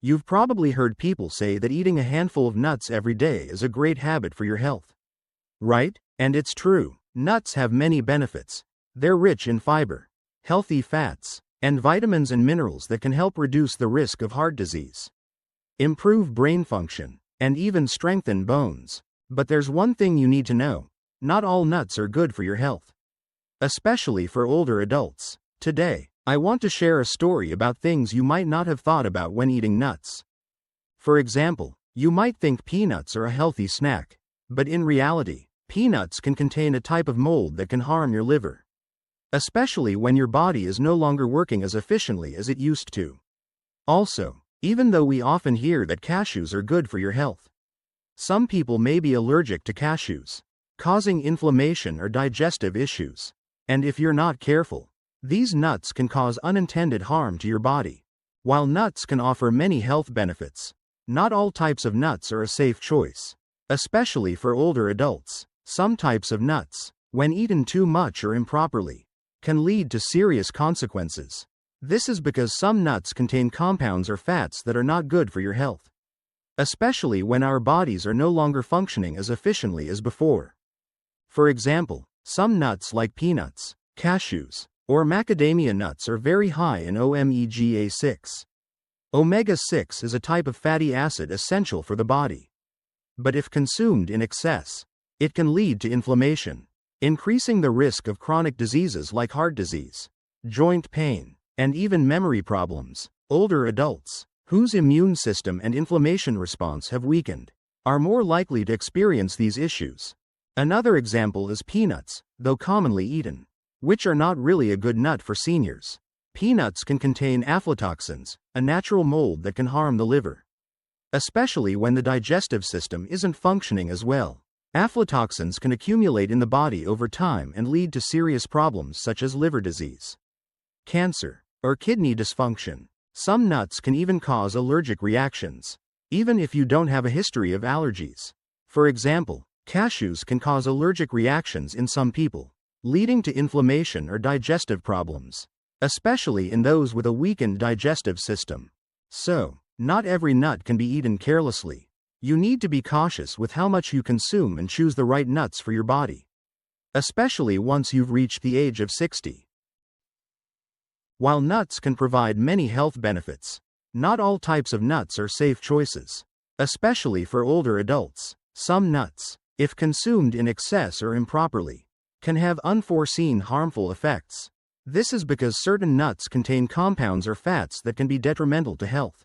You've probably heard people say that eating a handful of nuts every day is a great habit for your health. Right? And it's true. Nuts have many benefits. They're rich in fiber, healthy fats, and vitamins and minerals that can help reduce the risk of heart disease, improve brain function, and even strengthen bones. But there's one thing you need to know. Not all nuts are good for your health, especially for older adults. Today, I want to share a story about things you might not have thought about when eating nuts. For example, you might think peanuts are a healthy snack, but in reality, peanuts can contain a type of mold that can harm your liver, especially when your body is no longer working as efficiently as it used to. Also, even though we often hear that cashews are good for your health, some people may be allergic to cashews, causing inflammation or digestive issues. And if you're not careful, these nuts can cause unintended harm to your body. While nuts can offer many health benefits, not all types of nuts are a safe choice, especially for older adults. Some types of nuts, when eaten too much or improperly, can lead to serious consequences. This is because some nuts contain compounds or fats that are not good for your health, especially when our bodies are no longer functioning as efficiently as before. For example, some nuts like peanuts, cashews, or macadamia nuts are very high in omega-6. Omega-6 is a type of fatty acid essential for the body. But if consumed in excess, it can lead to inflammation, increasing the risk of chronic diseases like heart disease, joint pain, and even memory problems. Older adults, whose immune system and inflammation response have weakened, are more likely to experience these issues. Another example is peanuts, though commonly eaten, which are not really a good nut for seniors. Peanuts can contain aflatoxins, a natural mold that can harm the liver, especially when the digestive system isn't functioning as well. Aflatoxins can accumulate in the body over time and lead to serious problems such as liver disease, cancer, or kidney dysfunction. Some nuts can even cause allergic reactions, even if you don't have a history of allergies. For example, cashews can cause allergic reactions in some people, leading to inflammation or digestive problems, especially in those with a weakened digestive system. So, not every nut can be eaten carelessly. You need to be cautious with how much you consume and choose the right nuts for your body, especially once you've reached the age of 60. While nuts can provide many health benefits, not all types of nuts are safe choices, especially for older adults. Some nuts, if consumed in excess or improperly, can have unforeseen harmful effects. This is because certain nuts contain compounds or fats that can be detrimental to health,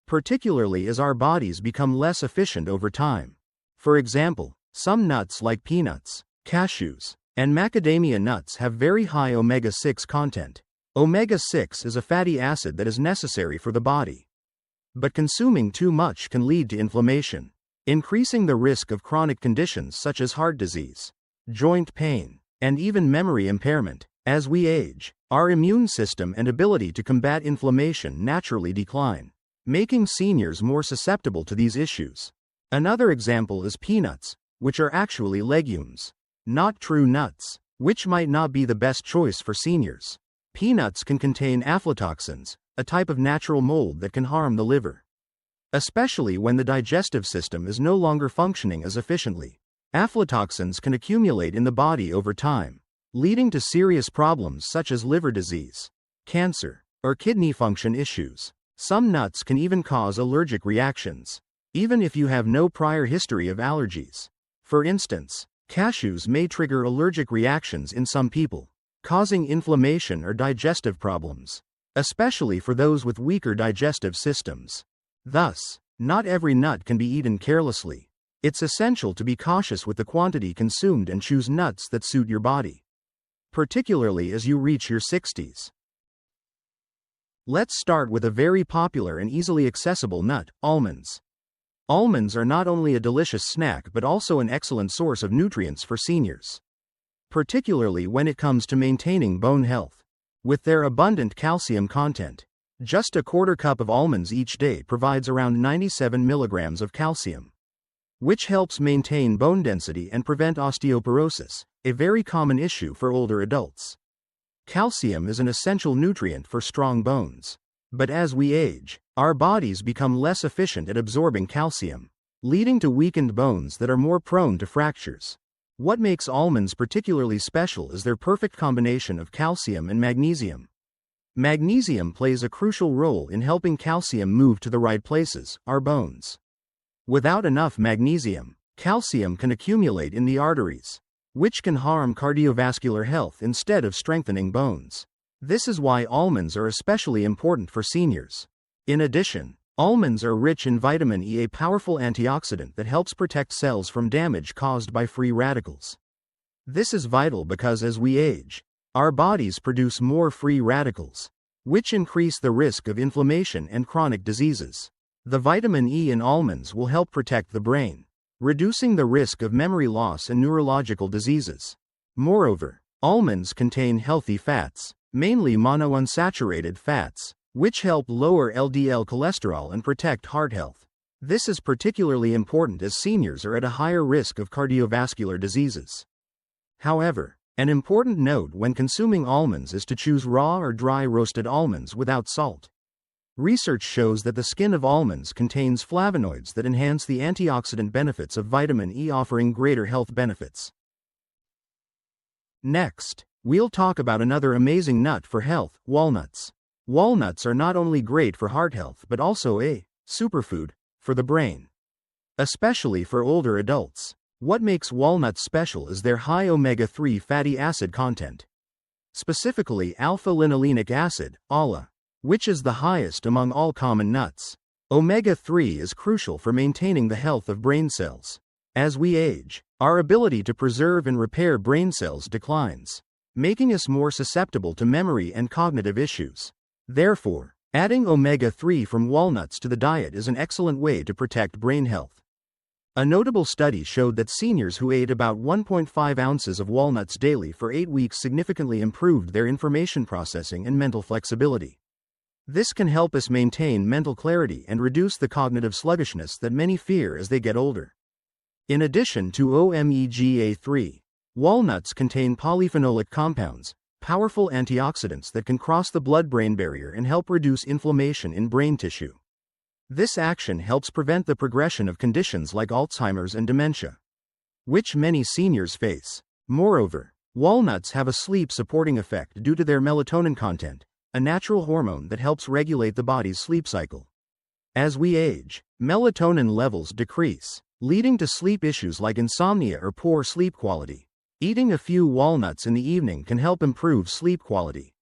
particularly as our bodies become less efficient over time. For example, some nuts like peanuts, cashews, and macadamia nuts have very high omega-6 content. Omega-6 is a fatty acid that is necessary for the body, but consuming too much can lead to inflammation, increasing the risk of chronic conditions such as heart disease, joint pain, and even memory impairment. As we age, our immune system and ability to combat inflammation naturally decline, making seniors more susceptible to these issues. Another example is peanuts, which are actually legumes, not true nuts, which might not be the best choice for seniors. Peanuts can contain aflatoxins, a type of natural mold that can harm the liver, especially when the digestive system is no longer functioning as efficiently. Aflatoxins can accumulate in the body over time, leading to serious problems such as liver disease, cancer, or kidney function issues. Some nuts can even cause allergic reactions, even if you have no prior history of allergies. For instance, cashews may trigger allergic reactions in some people, causing inflammation or digestive problems, especially for those with weaker digestive systems. Thus, not every nut can be eaten carelessly. It's essential to be cautious with the quantity consumed and choose nuts that suit your body, particularly as you reach your 60s. Let's start with a very popular and easily accessible nut, almonds. Almonds are not only a delicious snack but also an excellent source of nutrients for seniors, particularly when it comes to maintaining bone health. With their abundant calcium content, just a quarter cup of almonds each day provides around 97 milligrams of calcium, which helps maintain bone density and prevent osteoporosis, a very common issue for older adults. Calcium is an essential nutrient for strong bones. But as we age, our bodies become less efficient at absorbing calcium, leading to weakened bones that are more prone to fractures. What makes almonds particularly special is their perfect combination of calcium and magnesium. Magnesium plays a crucial role in helping calcium move to the right places, our bones. Without enough magnesium, calcium can accumulate in the arteries, which can harm cardiovascular health instead of strengthening bones. This is why almonds are especially important for seniors. In addition, almonds are rich in vitamin E, a powerful antioxidant that helps protect cells from damage caused by free radicals. This is vital because as we age, our bodies produce more free radicals, which increase the risk of inflammation and chronic diseases. The vitamin E in almonds will help protect the brain, reducing the risk of memory loss and neurological diseases. Moreover, almonds contain healthy fats, mainly monounsaturated fats, which help lower LDL cholesterol and protect heart health. This is particularly important as seniors are at a higher risk of cardiovascular diseases. However, an important note when consuming almonds is to choose raw or dry roasted almonds without salt. Research shows that the skin of almonds contains flavonoids that enhance the antioxidant benefits of vitamin E, offering greater health benefits. Next, we'll talk about another amazing nut for health, walnuts. Walnuts are not only great for heart health but also a superfood for the brain, especially for older adults. What makes walnuts special is their high omega-3 fatty acid content, specifically alpha-linolenic acid, ALA, which is the highest among all common nuts. Omega-3 is crucial for maintaining the health of brain cells. As we age, our ability to preserve and repair brain cells declines, making us more susceptible to memory and cognitive issues. Therefore, adding omega-3 from walnuts to the diet is an excellent way to protect brain health. A notable study showed that seniors who ate about 1.5 ounces of walnuts daily for 8 weeks significantly improved their information processing and mental flexibility. This can help us maintain mental clarity and reduce the cognitive sluggishness that many fear as they get older. In addition to omega-3, walnuts contain polyphenolic compounds, powerful antioxidants that can cross the blood-brain barrier and help reduce inflammation in brain tissue. This action helps prevent the progression of conditions like Alzheimer's and dementia, which many seniors face. Moreover, walnuts have a sleep-supporting effect due to their melatonin content, a natural hormone that helps regulate the body's sleep cycle. As we age, melatonin levels decrease, leading to sleep issues like insomnia or poor sleep quality. Eating a few walnuts in the evening can help improve sleep quality,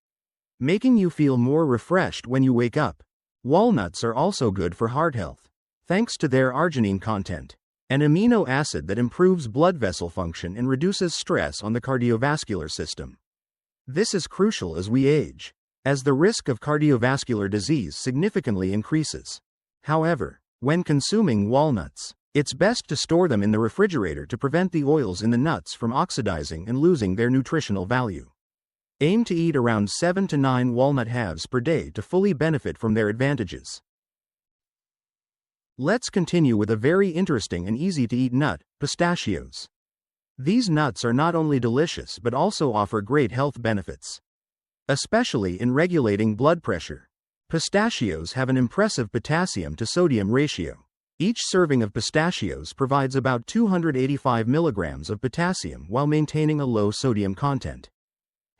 making you feel more refreshed when you wake up. Walnuts are also good for heart health, thanks to their arginine content, an amino acid that improves blood vessel function and reduces stress on the cardiovascular system. This is crucial as we age, as the risk of cardiovascular disease significantly increases. However, when consuming walnuts, it's best to store them in the refrigerator to prevent the oils in the nuts from oxidizing and losing their nutritional value. Aim to eat around 7 to 9 walnut halves per day to fully benefit from their advantages. Let's continue with a very interesting and easy-to-eat nut, pistachios. These nuts are not only delicious but also offer great health benefits, especially in regulating blood pressure. Pistachios have an impressive potassium to sodium ratio. Each serving of pistachios provides about 285 milligrams of potassium while maintaining a low sodium content,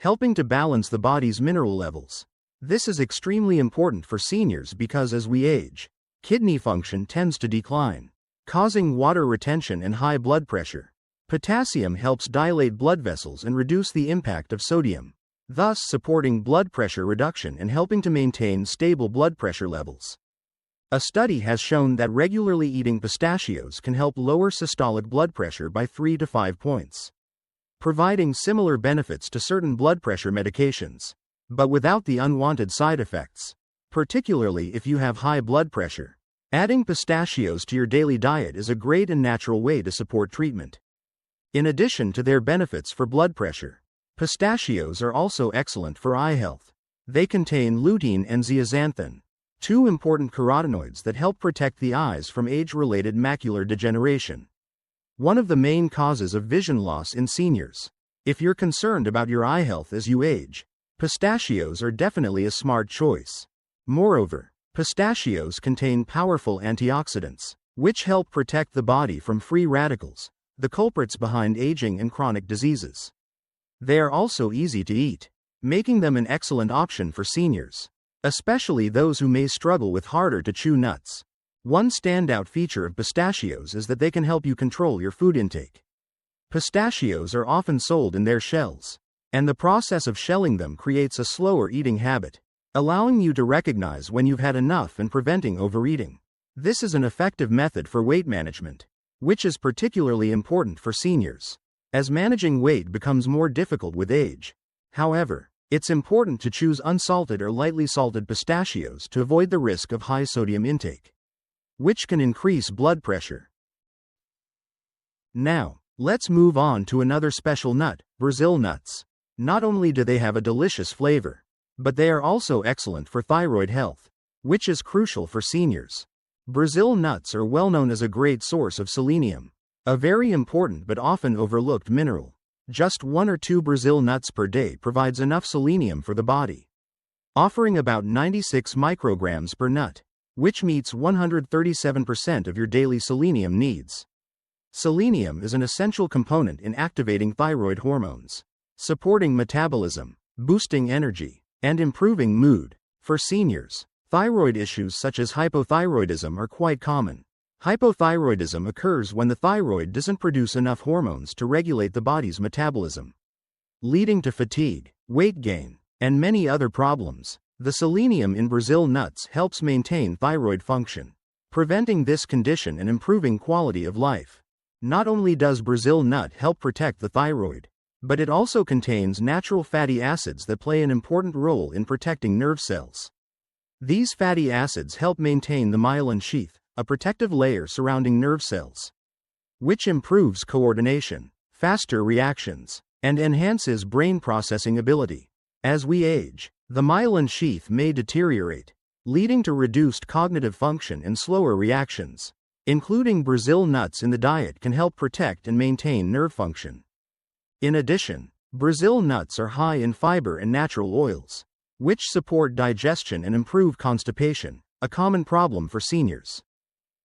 helping to balance the body's mineral levels. This is extremely important for seniors because as we age, kidney function tends to decline, causing water retention and high blood pressure. Potassium helps dilate blood vessels and reduce the impact of sodium, thus supporting blood pressure reduction and helping to maintain stable blood pressure levels. A study has shown that regularly eating pistachios can help lower systolic blood pressure by 3 to 5 points, providing similar benefits to certain blood pressure medications, but without the unwanted side effects. Particularly if you have high blood pressure, adding pistachios to your daily diet is a great and natural way to support treatment. In addition to their benefits for blood pressure, pistachios are also excellent for eye health. They contain lutein and zeaxanthin, two important carotenoids that help protect the eyes from age-related macular degeneration, one of the main causes of vision loss in seniors. If you're concerned about your eye health as you age, pistachios are definitely a smart choice. Moreover, pistachios contain powerful antioxidants, which help protect the body from free radicals, the culprits behind aging and chronic diseases. They are also easy to eat, making them an excellent option for seniors, especially those who may struggle with harder-to-chew nuts. One standout feature of pistachios is that they can help you control your food intake. Pistachios are often sold in their shells, and the process of shelling them creates a slower eating habit, allowing you to recognize when you've had enough and preventing overeating. This is an effective method for weight management, which is particularly important for seniors, as managing weight becomes more difficult with age. However, it's important to choose unsalted or lightly salted pistachios to avoid the risk of high sodium intake, which can increase blood pressure. Now, let's move on to another special nut, Brazil nuts. Not only do they have a delicious flavor, but they are also excellent for thyroid health, which is crucial for seniors. Brazil nuts are well known as a great source of selenium, a very important but often overlooked mineral. Just 1 or 2 Brazil nuts per day provides enough selenium for the body, offering about 96 micrograms per nut, which meets 137% of your daily selenium needs. Selenium is an essential component in activating thyroid hormones, supporting metabolism, boosting energy, and improving mood. For seniors, thyroid issues such as hypothyroidism are quite common. Hypothyroidism occurs when the thyroid doesn't produce enough hormones to regulate the body's metabolism, leading to fatigue, weight gain, and many other problems. The selenium in Brazil nuts helps maintain thyroid function, preventing this condition and improving quality of life. Not only does Brazil nut help protect the thyroid, but it also contains natural fatty acids that play an important role in protecting nerve cells. These fatty acids help maintain the myelin sheath, a protective layer surrounding nerve cells, which improves coordination, faster reactions, and enhances brain processing ability. As we age, the myelin sheath may deteriorate, leading to reduced cognitive function and slower reactions. Including Brazil nuts in the diet can help protect and maintain nerve function. In addition, Brazil nuts are high in fiber and natural oils, which support digestion and improve constipation, a common problem for seniors.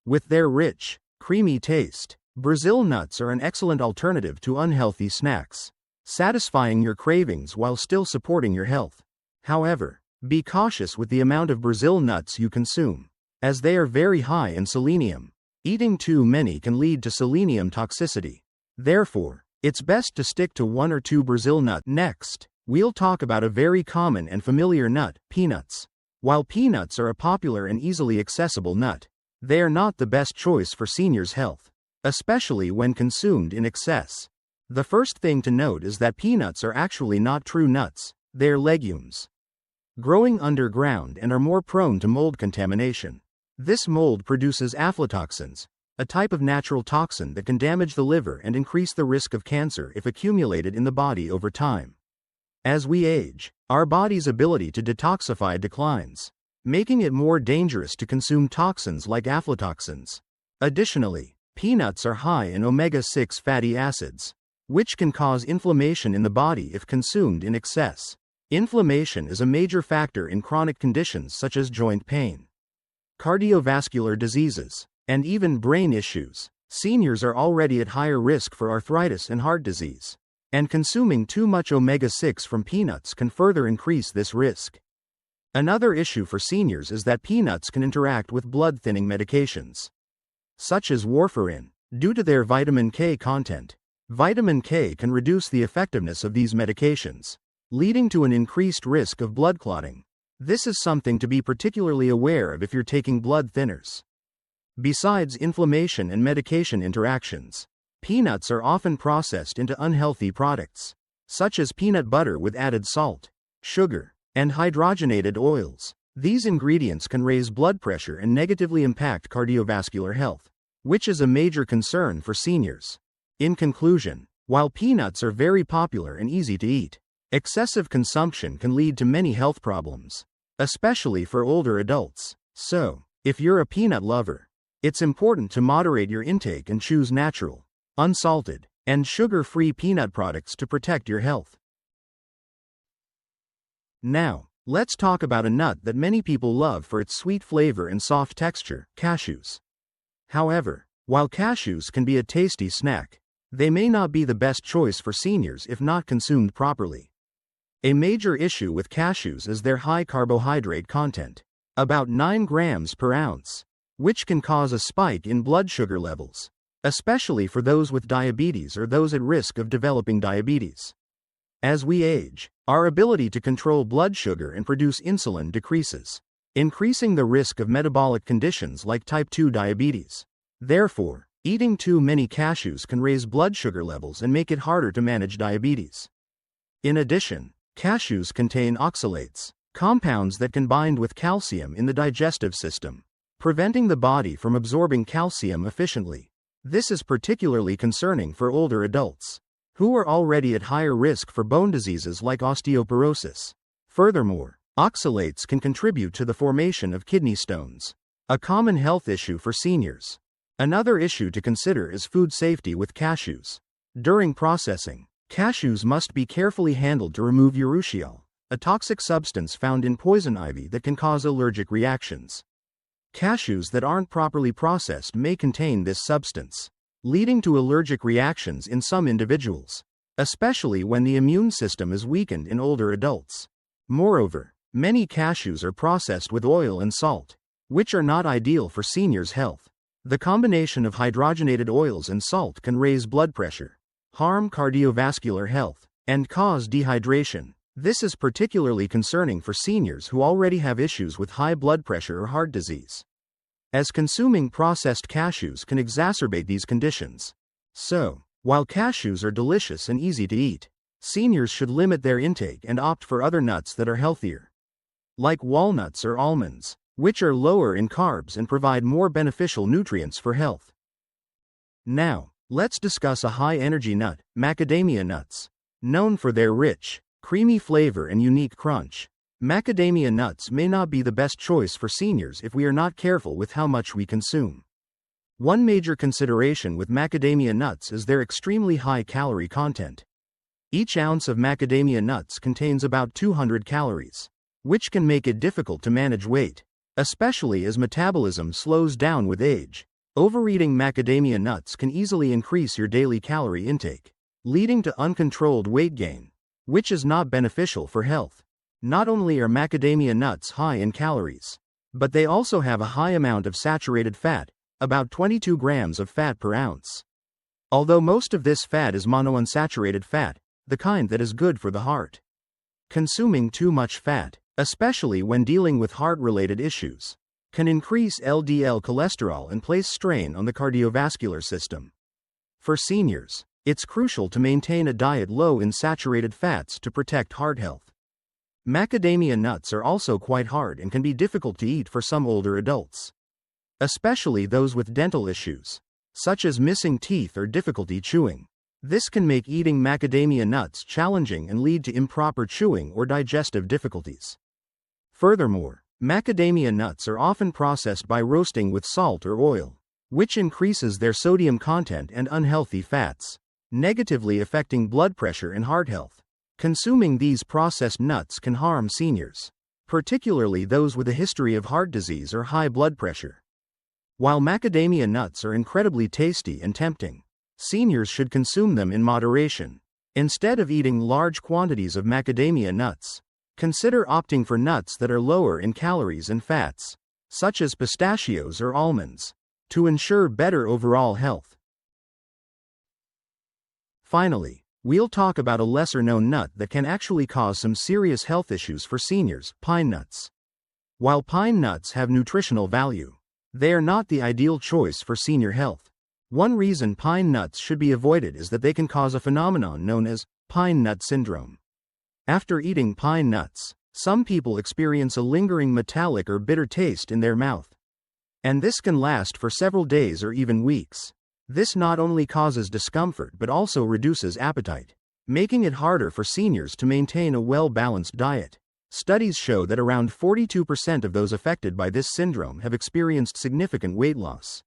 With their rich, creamy taste, Brazil nuts are an excellent alternative to unhealthy snacks, satisfying your cravings while still supporting your health. However, be cautious with the amount of Brazil nuts you consume, as they are very high in selenium. Eating too many can lead to selenium toxicity. Therefore, it's best to stick to 1 or 2 Brazil nuts. Next, we'll talk about a very common and familiar nut, peanuts. While peanuts are a popular and easily accessible nut, they are not the best choice for seniors' health, especially when consumed in excess. The first thing to note is that peanuts are actually not true nuts, they're legumes, growing underground and are more prone to mold contamination. This mold produces aflatoxins, a type of natural toxin that can damage the liver and increase the risk of cancer if accumulated in the body over time. As we age, our body's ability to detoxify declines, making it more dangerous to consume toxins like aflatoxins. Additionally, peanuts are high in omega-6 fatty acids, which can cause inflammation in the body if consumed in excess. Inflammation is a major factor in chronic conditions such as joint pain, cardiovascular diseases, and even brain issues. Seniors are already at higher risk for arthritis and heart disease, and consuming too much omega-6 from peanuts can further increase this risk. Another issue for seniors is that peanuts can interact with blood-thinning medications, such as warfarin, due to their vitamin K content. Vitamin K can reduce the effectiveness of these medications, leading to an increased risk of blood clotting. This is something to be particularly aware of if you're taking blood thinners. Besides inflammation and medication interactions, peanuts are often processed into unhealthy products, such as peanut butter with added salt, sugar, and hydrogenated oils. These ingredients can raise blood pressure and negatively impact cardiovascular health, which is a major concern for seniors. In conclusion, while peanuts are very popular and easy to eat, excessive consumption can lead to many health problems, especially for older adults. So, if you're a peanut lover, it's important to moderate your intake and choose natural, unsalted, and sugar-free peanut products to protect your health. Now, Let's talk about a nut that many people love for its sweet flavor and soft texture, cashews. However, while cashews can be a tasty snack, they may not be the best choice for seniors if not consumed properly. A major issue with cashews is their high carbohydrate content, about 9 grams per ounce, which can cause a spike in blood sugar levels, especially for those with diabetes or those at risk of developing diabetes. As we age, our ability to control blood sugar and produce insulin decreases, increasing the risk of metabolic conditions like type 2 diabetes. Therefore, eating too many cashews can raise blood sugar levels and make it harder to manage diabetes. In addition, cashews contain oxalates, compounds that can bind with calcium in the digestive system, preventing the body from absorbing calcium efficiently. This is particularly concerning for older adults, who are already at higher risk for bone diseases like osteoporosis. Furthermore, oxalates can contribute to the formation of kidney stones, a common health issue for seniors. Another issue to consider is food safety with cashews. During processing, cashews must be carefully handled to remove urushiol, a toxic substance found in poison ivy that can cause allergic reactions. Cashews that aren't properly processed may contain this substance, leading to allergic reactions in some individuals, especially when the immune system is weakened in older adults. Moreover, many cashews are processed with oil and salt, which are not ideal for seniors' health. The combination of hydrogenated oils and salt can raise blood pressure, harm cardiovascular health, and cause dehydration. This is particularly concerning for seniors who already have issues with high blood pressure or heart disease, as consuming processed cashews can exacerbate these conditions. So, while cashews are delicious and easy to eat, seniors should limit their intake and opt for other nuts that are healthier, like walnuts or almonds, which are lower in carbs and provide more beneficial nutrients for health. Now, let's discuss a high-energy nut, macadamia nuts. Known for their rich, creamy flavor and unique crunch, macadamia nuts may not be the best choice for seniors if we are not careful with how much we consume. One major consideration with macadamia nuts is their extremely high calorie content. Each ounce of macadamia nuts contains about 200 calories, which can make it difficult to manage weight, especially as metabolism slows down with age. Overeating macadamia nuts can easily increase your daily calorie intake, leading to uncontrolled weight gain, which is not beneficial for health. Not only are macadamia nuts high in calories, but they also have a high amount of saturated fat, about 22 grams of fat per ounce. Although most of this fat is monounsaturated fat, the kind that is good for the heart. Consuming too much fat, especially when dealing with heart-related issues, can increase LDL cholesterol and place strain on the cardiovascular system. For seniors, it's crucial to maintain a diet low in saturated fats to protect heart health. Macadamia nuts are also quite hard and can be difficult to eat for some older adults, especially those with dental issues, such as missing teeth or difficulty chewing. This can make eating macadamia nuts challenging and lead to improper chewing or digestive difficulties. Furthermore, macadamia nuts are often processed by roasting with salt or oil, which increases their sodium content and unhealthy fats, negatively affecting blood pressure and heart health. Consuming these processed nuts can harm seniors, particularly those with a history of heart disease or high blood pressure. While macadamia nuts are incredibly tasty and tempting, seniors should consume them in moderation. Instead of eating large quantities of macadamia nuts, consider opting for nuts that are lower in calories and fats, such as pistachios or almonds, to ensure better overall health. Finally, we'll talk about a lesser-known nut that can actually cause some serious health issues for seniors, pine nuts. While pine nuts have nutritional value, they are not the ideal choice for senior health. One reason pine nuts should be avoided is that they can cause a phenomenon known as pine nut syndrome. After eating pine nuts, some people experience a lingering metallic or bitter taste in their mouth, and this can last for several days or even weeks. This not only causes discomfort but also reduces appetite, making it harder for seniors to maintain a well-balanced diet. Studies show that around 42% of those affected by this syndrome have experienced significant weight loss,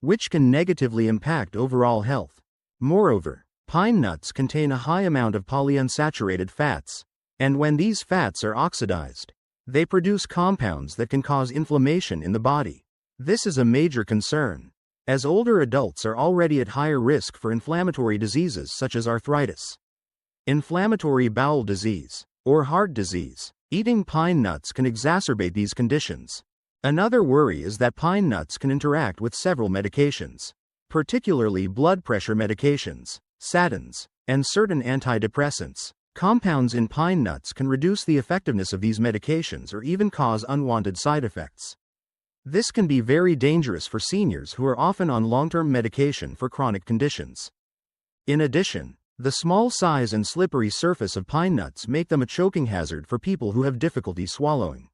which can negatively impact overall health. Moreover, pine nuts contain a high amount of polyunsaturated fats, And when these fats are oxidized, they produce compounds that can cause inflammation in the body. This is a major concern, as older adults are already at higher risk for inflammatory diseases such as arthritis, inflammatory bowel disease, or heart disease. Eating pine nuts can exacerbate these conditions. Another worry is that pine nuts can interact with several medications, particularly blood pressure medications, statins, and certain antidepressants. Compounds in pine nuts can reduce the effectiveness of these medications or even cause unwanted side effects. This can be very dangerous for seniors who are often on long-term medication for chronic conditions. In addition, the small size and slippery surface of pine nuts make them a choking hazard for people who have difficulty swallowing,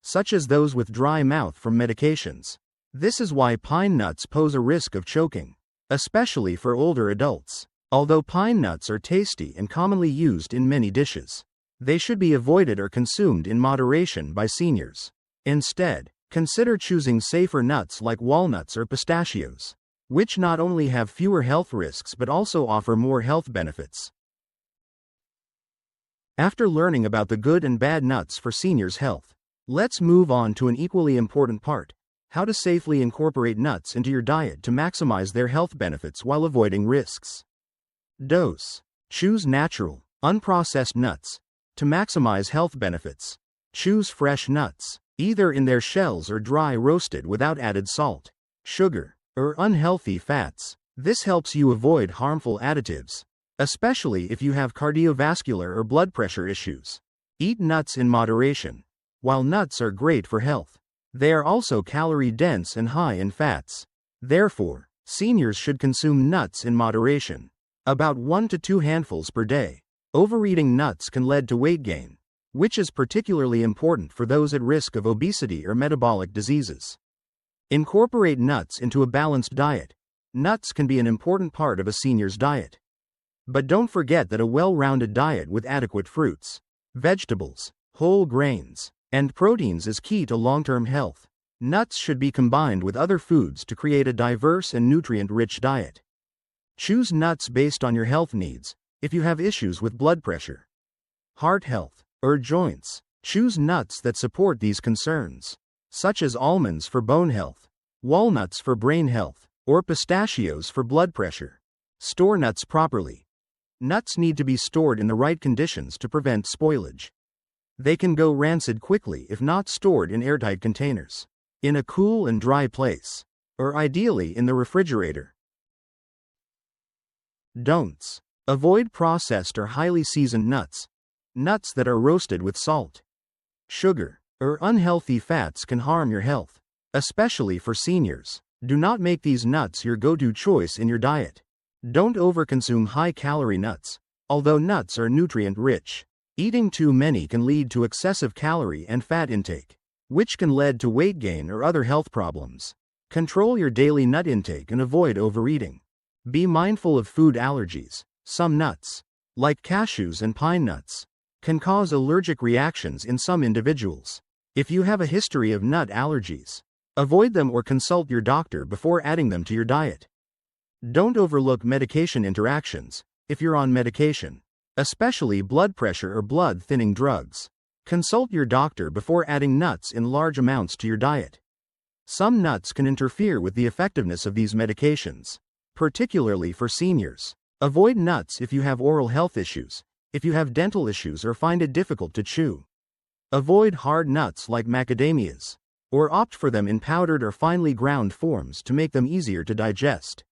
such as those with dry mouth from medications. This is why pine nuts pose a risk of choking, especially for older adults. Although pine nuts are tasty and commonly used in many dishes, they should be avoided or consumed in moderation by seniors. Instead, consider choosing safer nuts like walnuts or pistachios, which not only have fewer health risks but also offer more health benefits. After learning about the good and bad nuts for seniors' health, let's move on to an equally important part: how to safely incorporate nuts into your diet to maximize their health benefits while avoiding risks. Dose: choose natural, unprocessed nuts to maximize health benefits. Choose fresh nuts, either in their shells or dry roasted without added salt, sugar, or unhealthy fats. This helps you avoid harmful additives, especially if you have cardiovascular or blood pressure issues. Eat nuts in moderation. While nuts are great for health, they are also calorie-dense and high in fats. Therefore, seniors should consume nuts in moderation, about 1 to 2 handfuls per day. Overeating nuts can lead to weight gain, which is particularly important for those at risk of obesity or metabolic diseases. Incorporate nuts into a balanced diet. Nuts can be an important part of a senior's diet. But don't forget that a well-rounded diet with adequate fruits, vegetables, whole grains, and proteins is key to long-term health. Nuts should be combined with other foods to create a diverse and nutrient-rich diet. Choose nuts based on your health needs. If you have issues with blood pressure, heart health, or joints, choose nuts that support these concerns, such as almonds for bone health, walnuts for brain health, or pistachios for blood pressure. Store nuts properly. Nuts need to be stored in the right conditions to prevent spoilage. They can go rancid quickly if not stored in airtight containers, in a cool and dry place, or ideally in the refrigerator. Don'ts: avoid processed or highly seasoned nuts. Nuts that are roasted with salt, sugar, or unhealthy fats can harm your health, especially for seniors. Do not make these nuts your go-to choice in your diet. Don't overconsume high-calorie nuts. Although nuts are nutrient-rich, eating too many can lead to excessive calorie and fat intake, which can lead to weight gain or other health problems. Control your daily nut intake and avoid overeating. Be mindful of food allergies. Some nuts, like cashews and pine nuts, can cause allergic reactions in some individuals. If you have a history of nut allergies, avoid them or consult your doctor before adding them to your diet. Don't overlook medication interactions. If you're on medication, especially blood pressure or blood-thinning drugs, consult your doctor before adding nuts in large amounts to your diet. Some nuts can interfere with the effectiveness of these medications, particularly for seniors. Avoid nuts if you have oral health issues, if you have dental issues or find it difficult to chew. Avoid hard nuts like macadamias, or opt for them in powdered or finely ground forms to make them easier to digest.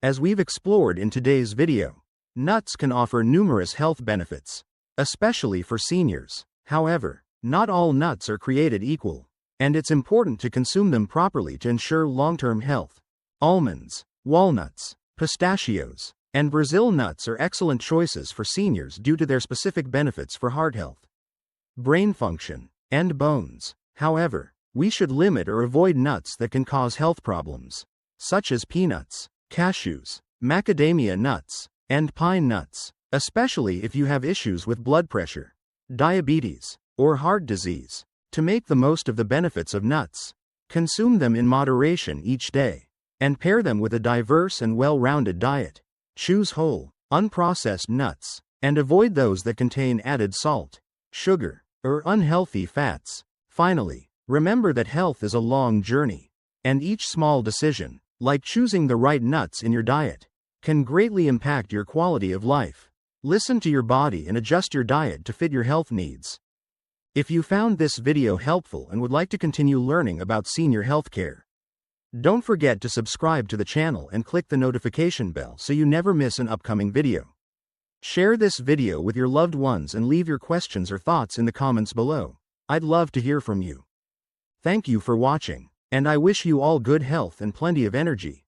As we've explored in today's video, nuts can offer numerous health benefits, especially for seniors. However, not all nuts are created equal, and it's important to consume them properly to ensure long-term health. Almonds, walnuts, pistachios, and Brazil nuts are excellent choices for seniors due to their specific benefits for heart health, brain function, and bones. However, we should limit or avoid nuts that can cause health problems, such as peanuts, cashews, macadamia nuts, and pine nuts, especially if you have issues with blood pressure, diabetes, or heart disease. To make the most of the benefits of nuts, consume them in moderation each day, and pair them with a diverse and well-rounded diet. Choose whole, unprocessed nuts, and avoid those that contain added salt, sugar, or unhealthy fats. Finally, remember that health is a long journey, and each small decision, like choosing the right nuts in your diet, can greatly impact your quality of life. Listen to your body and adjust your diet to fit your health needs. If you found this video helpful and would like to continue learning about senior healthcare, don't forget to subscribe to the channel and click the notification bell so you never miss an upcoming video. Share this video with your loved ones and leave your questions or thoughts in the comments below. I'd love to hear from you. Thank you for watching, and I wish you all good health and plenty of energy.